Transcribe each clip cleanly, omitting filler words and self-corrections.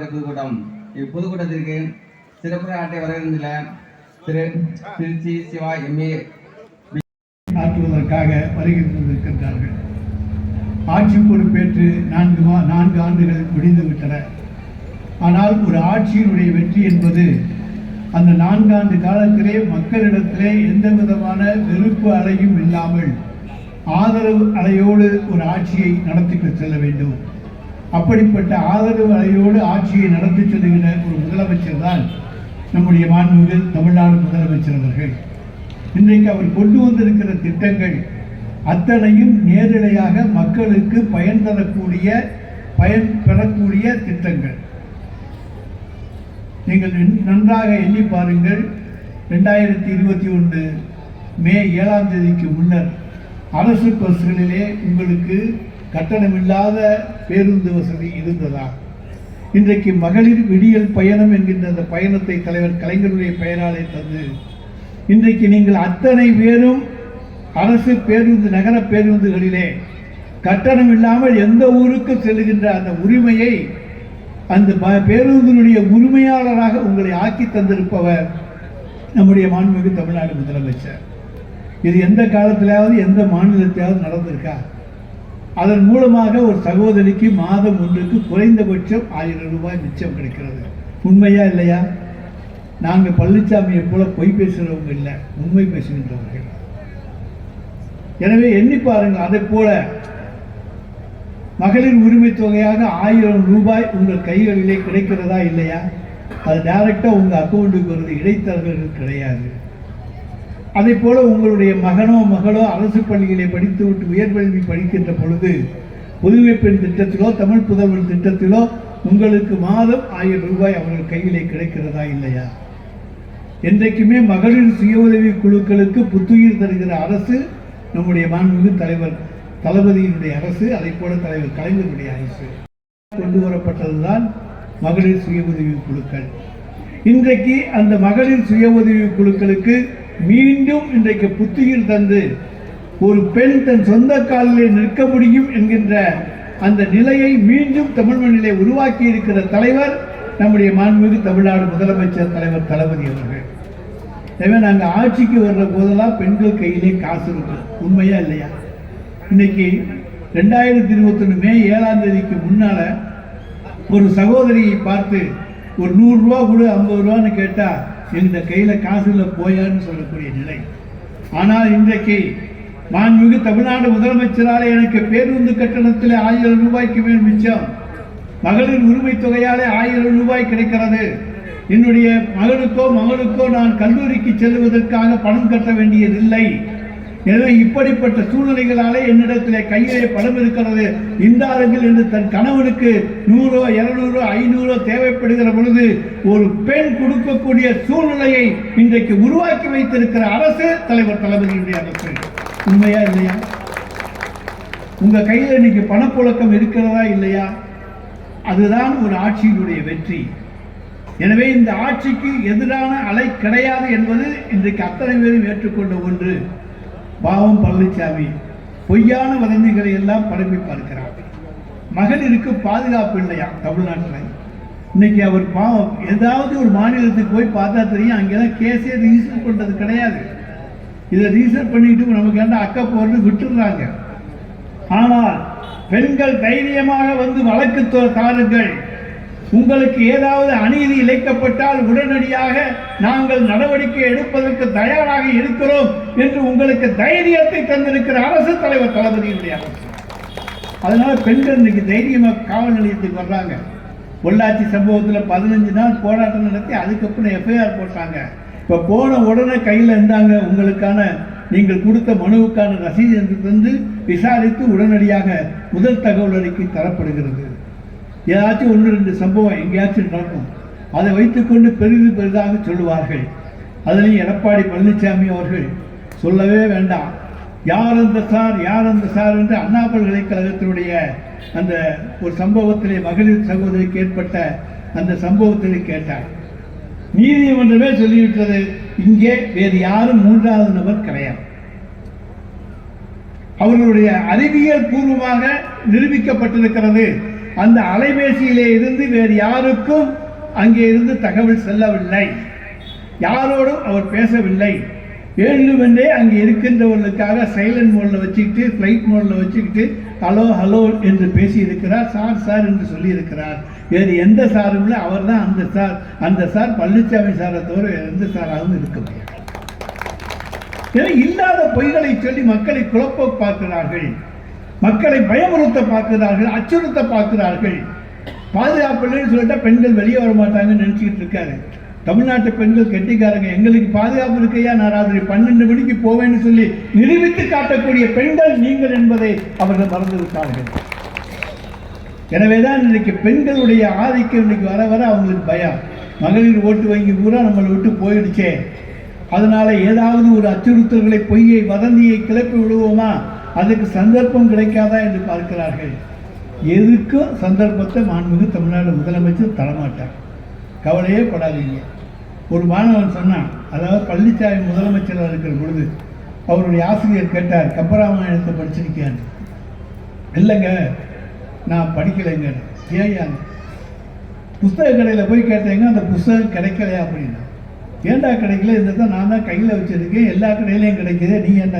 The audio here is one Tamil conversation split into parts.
பொதுக்கூட்டம். இப்பொதுக்கூட்டத்திற்கு சிறப்பு ஆட்டை வரவேற்கின்ற திரு திருச்சி சிவா எம்ஏ ஆற்றுவதற்காக வருகின்றிருக்கின்றார்கள். ஆட்சி பொறுப்பேற்று 4 ஆண்டுகள் முடிந்துவிட்டன. ஆனால் ஒரு ஆட்சியினுடைய வெற்றி என்பது அந்த 4 ஆண்டு காலத்திலே மக்களிடத்திலே எந்த விதமான வெறுப்பு அலையும் இல்லாமல் ஆதரவு அலையோடு ஒரு ஆட்சியை நடத்திட்டு செல்ல வேண்டும். அப்படிப்பட்ட ஆதரவு அலையோடு ஆட்சியை நடத்தி செல்லுகிற ஒரு முதலமைச்சர் தான் நம்முடைய மாண்புமிகு தமிழ்நாடு முதலமைச்சர் அவர்கள். இன்றைக்கு அவர் கொண்டு வந்திருக்கிற திட்டங்கள் அத்தனையும் நேரடியாக மக்களுக்கு பயன் பெறக்கூடிய திட்டங்கள். நீங்கள் நன்றாக எண்ணி பாருங்கள். 2021 மே 7ஆம் தேதிக்கு முன்னர் அரசு பஸ்களிலே உங்களுக்கு கட்டணமில்லாத பேருந்து வசதி இருந்ததா? இன்றைக்கு மகளிர் விடியல் பயணம் என்கின்ற அந்த பயணத்தை தலைவர் கலைஞருடைய பெயராலே தந்து இன்றைக்கு நீங்கள் அத்தனை பேரும் அரசு பேருந்து நகர பேருந்துகளிலே கட்டணம் இல்லாமல் எந்த ஊருக்கு செல்லுகின்ற அந்த உரிமையை அந்த பேருந்தினுடைய உரிமையாளராக உங்களை ஆக்கி தந்திருப்பவர் நம்முடைய மாண்புமிகு தமிழ்நாடு முதலமைச்சர். இது எந்த காலத்திலாவது எந்த மாநிலத்திலாவது நடந்திருக்கா? அதன் மூலமாக ஒரு சகோதரிக்கு மாதம் ஒன்றுக்கு குறைந்தபட்சம் 1000 ரூபாய் மிச்சம் கிடைக்கிறது. உண்மையா இல்லையா? நாங்கள் பழனிசாமியை போல பொய் பேசுகிறவங்க இல்லை, உண்மை பேசுகின்றவர்கள். எனவே எண்ணி பாருங்கள். அதை போல மகளிர் உரிமை தொகையாக 1000 ரூபாய் உங்கள் கைகளிலே கிடைக்கிறதா இல்லையா? அது டைரக்டா உங்க அக்கௌண்ட்டுக்கு வருது, இடைத்தரகர்கள் கிடையாது. அதை போல உங்களுடைய மகனோ மகளோ அரசு பள்ளிகளை படித்து விட்டு உயர்கல்வி படிக்கின்ற பொழுது புதுமை பெண் திட்டத்திலோ தமிழ் புதல்வன் திட்டத்திலோ உங்களுக்கு மாதம் 1000 ரூபாய் அவர்கள் கையிலே கிடைக்கிறதா இல்லையா? என்றைக்குமே மகளிர் சுய உதவி குழுக்களுக்கு புத்துயிர் தருகிற அரசு நம்முடைய மாண்புமிகு தலைவர் தளபதியினுடைய அரசு, அதை போல தலைவர் கலைஞருடைய அரசு கொண்டு வரப்பட்டதுதான் மகளிர் சுய உதவி குழுக்கள். இன்றைக்கு அந்த மகளிர் சுய உதவி குழுக்களுக்கு மீண்டும் இன்றைக்கு புத்துயிர் தந்து ஒரு பெண் தன் சொந்த காலிலே நிற்க முடியும் என்கின்ற அந்த நிலையை மீண்டும் தமிழ் மண்ணிலே உருவாக்கி இருக்கிற தலைவர் நம்முடைய மாண்புமிகு தமிழ்நாடு முதலமைச்சர் தலைவர் தளபதி அவர்கள். எனவே நாங்கள் ஆட்சிக்கு வர்ற போதெல்லாம் பெண்கள் கையிலே காசு இருக்கும். உண்மையா இல்லையா? இன்னைக்கு 2021 மே 7ஆம் தேதிக்கு முன்னால ஒரு சகோதரியை பார்த்து ஒரு 100 ரூபா கொடு 50 ரூபான்னு கேட்டா இந்த கையில காசு இல்லை போயான்னு சொல்லக்கூடிய நிலை. ஆனால் இன்றைக்கு மாண்புமிகு தமிழ்நாடு முதலமைச்சராலே எனக்கு பேருந்து கட்டணத்தில் 1000 ரூபாய்க்கு மேல் மிச்சம், மகளிர் உரிமை தொகையாலே 1000 ரூபாய் கிடைக்கிறது. என்னுடைய மகனுக்கோ நான் கல்லூரிக்கு செல்வதற்காக பணம் கட்ட வேண்டியதில்லை. எனவே இப்படிப்பட்ட சூழ்நிலைகளாலே என்னிடத்திலே கையிலே பணம் இருக்கிறது. இந்தாருங்கள் என்று தன் கணவனுக்கு 100 200 500 தேவைப்படுகிற பொழுது ஒரு பெண் கொடுக்கக்கூடிய சூழ்நிலையை இன்றைக்கு உருவாக்கி வைத்திருக்கிற அரசு தலைவர் தளபதியுடைய அரசு. உண்மையா இல்லையா? உங்க கையில் இன்னைக்கு பணப்புழக்கம் இருக்கிறதா இல்லையா? அதுதான் ஒரு ஆட்சியினுடைய வெற்றி. எனவே இந்த ஆட்சிக்கு எதிரான அலை கிடையாது என்பது இன்றைக்கு அத்தனை பேரும் ஏற்றுக்கொண்ட ஒன்று. பாவம் பழனிசாமி பொய்யான வதந்திகளை எல்லாம் பரப்பி பார்க்கிறார். மகளிருக்கு பாதுகாப்பு இல்லையா தமிழ்நாட்டில்? இன்னைக்கு அவர் பாவம் ஏதாவது ஒரு மாநிலத்துக்கு போய் பார்த்தா தெரியும், அங்கேதான் கேஸே ரிஜிஸ்டர் பண்றது கிடையாது. இதை ரிஜிஸ்டர் பண்ணிட்டு நமக்கு என்ன அக்கா போறது விட்டுடுறாங்க. ஆனால் பெண்கள் தைரியமாக வந்து வழக்கு தாருங்கள். உங்களுக்கு ஏதாவது அநீதி இழைக்கப்பட்டால் உடனடியாக நாங்கள் நடவடிக்கை எடுப்பதற்கு தயாராக இருக்கிறோம் என்று உங்களுக்கு தைரியத்தை தந்திருக்கிற அரசு தலைவர் தளபதியினுடைய அரசு. அதனால பெண்கள் இன்னைக்கு தைரியமாக காவல் நிலையத்துக்கு வர்றாங்க. பொள்ளாச்சி சம்பவத்தில் 15 நாள் போராட்டம் நடத்தி அதுக்கப்புறம் எஃப்ஐஆர் போட்டாங்க. இப்போ போன உடனே கையில் இருந்தாங்க உங்களுக்கான நீங்கள் கொடுத்த மனுவுக்கான ரசீது என்று தந்து விசாரித்து உடனடியாக முதல் தகவல் அறிக்கை தரப்படுகிறது. ஏதாச்சும் 1-2 சம்பவம் எங்கேயாச்சும் நடக்கும், அதை வைத்துக்கொண்டு பெரிதாக சொல்லுவார்கள். அதிலையும் எடப்பாடி பழனிசாமி அவர்கள் சொல்லவே வேண்டாம். யார் அந்த சார் என்று அண்ணா பல்கலைக்கழகத்தினுடைய அந்த ஒரு சம்பவத்திலே மகளிர் சகோதரிக்கு ஏற்பட்ட அந்த சம்பவத்திலே கேட்டார். நீதிமன்றமே சொல்லிவிட்டது, இங்கே வேறு யாரும் 3வது நபர் கிடையாது. அவர்களுடைய அறிவியல் பூர்வமாக நிரூபிக்கப்பட்டிருக்கிறது. அந்த அலைபேசியிலே இருந்து வேறு யாருக்கும் அங்கே இருந்து தகவல் செல்லவில்லை, யாரோடும் அவர் பேசவில்லை. வேண்டுமென்றே அங்கே இருக்கின்றவர்களுக்காக சைலண்ட் மோடில் வச்சுக்கிட்டு ஃப்ளைட் மோடில் வச்சுக்கிட்டு ஹலோ ஹலோ என்று பேசி இருக்கிறார். சார் சார் என்று சொல்லியிருக்கிறார். வேறு எந்த சாரும் இல்லை, அவர் தான் அந்த சார் பழனிசாமி சாரை தவிர வேறு எந்த சாராகவும் இருக்க முடியாது. எனவே இல்லாத பொய்களை சொல்லி மக்களை குழப்ப பார்க்கிறார்கள், மக்களை பயமுறுத்த பார்க்கிறார்கள், அச்சுறுத்த பார்க்கிறார்கள். பாதுகாப்பு இல்லைன்னு சொல்லிட்டா பெண்கள் வெளியே வர மாட்டாங்கன்னு நினச்சிக்கிட்டு இருக்காரு. தமிழ்நாட்டு பெண்கள் கெட்டிக்காரங்க, எங்களுக்கு பாதுகாப்பு இருக்கையா, நான் ராத்திரி 12 மணிக்கு போவேன்னு சொல்லி நிரூபித்து காட்டக்கூடிய பெண்கள் நீங்கள் என்பதை அவர்கள் மறந்து விட்டார்கள். எனவேதான் இன்னைக்கு பெண்களுடைய ஆதிக்கம் இன்னைக்கு வர வர அவங்களுக்கு பயம். மகளிர் ஓட்டு வங்கி பூரா நம்மளை விட்டு போயிடுச்சே, அதனால ஏதாவது ஒரு அச்சுறுத்தல்களை, பொய்யை, வதந்தியை கிளப்பி விடுவோமா, அதுக்கு சந்தர்ப்பம் கிடைக்காதா என்று பார்க்கிறார்கள். எதுக்கும் சந்தர்ப்பத்தை மாண்புமிகு தமிழ்நாடு முதலமைச்சர் தரமாட்டார். கவலையே படாதீங்க. ஒரு மாணவன் சொன்னான், அதாவது பழனிசாமி முதலமைச்சராக இருக்கிற பொழுது அவருடைய ஆசிரியர் கேட்டார், கம்பராமாயணத்தை படிச்சிருக்கேன். இல்லைங்க நான் படிக்கலைங்க. ஏன்? புஸ்தக கடையில் போய் கேட்டேங்க, அந்த புஸ்தகம் கிடைக்கலையா அப்படின்னா. ஏண்டா கிடைக்கல? இந்த தான் நான் தான் கையில் வச்சுருக்கேன், எல்லா கடையிலையும் கிடைக்கிது, நீ என்ன?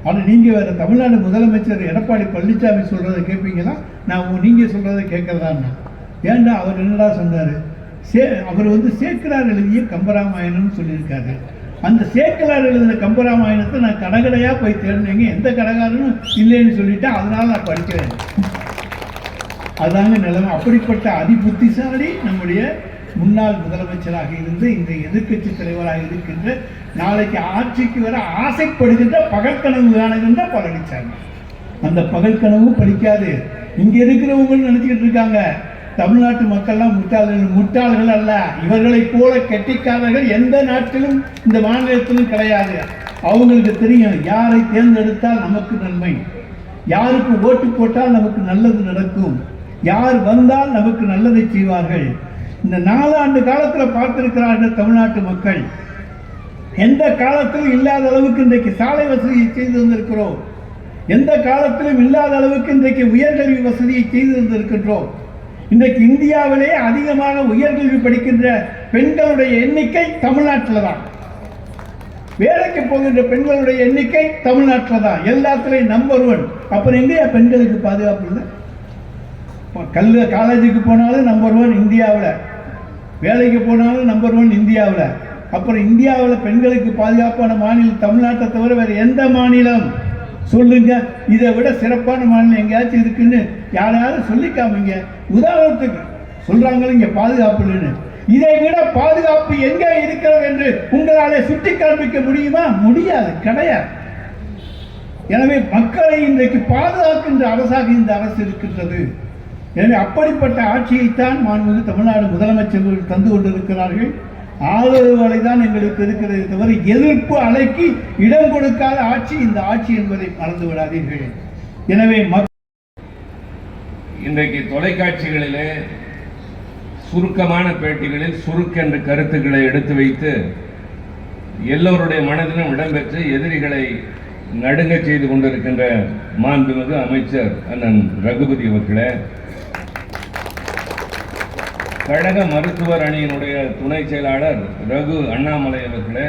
ஆனால் நீங்கள் வேறு தமிழ்நாடு முதலமைச்சர் எடப்பாடி பழனிசாமி சொல்கிறத கேட்பீங்களா, நான் நீங்கள் சொல்கிறத கேட்குறதான்னா? ஏண்டா அவர் என்னடா சொன்னார்? அவர் சேக்கிழார் எழுதிய கம்பராமாயணம்னு சொல்லியிருக்காரு. அந்த சேக்கிழார் எழுதின கம்பராமாயணத்தை நான் கடைகடையாக போய் தேடினேங்க, எந்த கடைக்காரனும் இல்லைன்னு சொல்லிட்டேன், அதனால நான் படிக்கிறேன். அதாங்க நிலைமை. அப்படிப்பட்ட அதிபுத்திசாலி நம்முடைய முன்னாள் முதலமைச்சராக இருந்து இன்றைய எதிர்க்கட்சி தலைவராக இருக்கின்ற, நாளைக்கு ஆட்சிக்கு வர ஆசைப்படுகின்ற பகற்கனவு காணுகின்ற பழனிசாமி. அந்த பகற்கனவும் படிக்காது. இங்கே இருக்கிறவங்களும் நினச்சிக்கிட்டு இருக்காங்க தமிழ்நாட்டு மக்கள்லாம் முட்டாள்கள் அல்ல, இவர்களைப் போல கெட்டிக்காரர்கள் எந்த நாட்டிலும் இந்த மாநிலத்திலும் கிடையாது. அவங்களுக்கு தெரியும் யாரை தேர்ந்தெடுத்தால் நமக்கு நன்மை, யாருக்கு ஓட்டு போட்டால் நமக்கு நல்லது நடக்கும், யார் வந்தால் நமக்கு நல்லதை செய்வார்கள். இந்த 4 ஆண்டு காலத்தில் பார்த்திருக்கிறார்கள் தமிழ்நாட்டு மக்கள். எந்த காலத்திலும் இல்லாத அளவுக்கு இன்றைக்கு சாலை வசதியை செய்து வந்திருக்கிறோம், எந்த காலத்திலும் இல்லாத அளவுக்கு இன்றைக்கு உயர்கல்வி வசதியை செய்து வந்திருக்கின்றோம். இன்றைக்கு இந்தியாவிலே அதிகமாக உயர்கல்வி படிக்கின்ற பெண்களுடைய எண்ணிக்கை தமிழ்நாட்டில் தான். வேலைக்கு போகின்ற பெண்களுடைய எண்ணிக்கை தமிழ்நாட்டில் தான். எல்லாத்துலேயும் நம்பர் 1. அப்புறம் எங்கேயா பெண்களுக்கு பாதுகாப்பு இல்லை? காலேஜுக்கு போனாலும் நம்பர் 1 இந்தியாவில், வேலைக்கு போனாலும் நம்பர் 1 இந்தியாவில். அப்புறம் இந்தியாவில் பெண்களுக்கு பாதுகாப்பான மாநிலம் தமிழ்நாட்டை தவிர வேறு எந்த மாநிலம் சொல்லுங்க? இதை விட சிறப்பான மாநிலம் எங்கேயாச்சும் இருக்குன்னு யாராவது சொல்லிக்காமீங்க. உதாரணத்துக்கு சொல்றாங்க இங்கே பாதுகாப்பு இல்லைன்னு. இதை விட பாதுகாப்பு எங்கே இருக்கிறது என்று உங்களாலே சுட்டி காண்பிக்க முடியுமா? முடியாது, கிடையாது. எனவே மக்களை இன்றைக்கு பாதுகாக்கின்ற அரசாக இந்த அரசு இருக்கின்றது. எனவே அப்படிப்பட்ட ஆட்சியைத்தான் மாண்புமிகு தமிழ்நாடு முதலமைச்சர்கள் தந்து கொண்டிருக்கிறார்கள். ஆதரவு அலை தான் எங்களுக்கு இருக்கிறது தவிர எதிர்ப்பு அலைக்கு இடம் கொடுக்காத ஆட்சி இந்த ஆட்சி என்பதை மறந்து விடாதீர்கள். எனவே இன்றைக்கு தொலைக்காட்சிகளிலே சுருக்கமான பேட்டிகளில் சுருக்கென்ற கருத்துக்களை எடுத்து வைத்து எல்லோருடைய மனதிலும் இடம்பெற்று எதிரிகளை நடுங்க செய்து கொண்டிருக்கின்ற மாண்புமிகு அமைச்சர் அண்ணன் ரகுபதி அவர்களே, கழக மருத்துவர் அணியினுடைய துணை செயலாளர் ரகு அண்ணாமலை அவர்களே,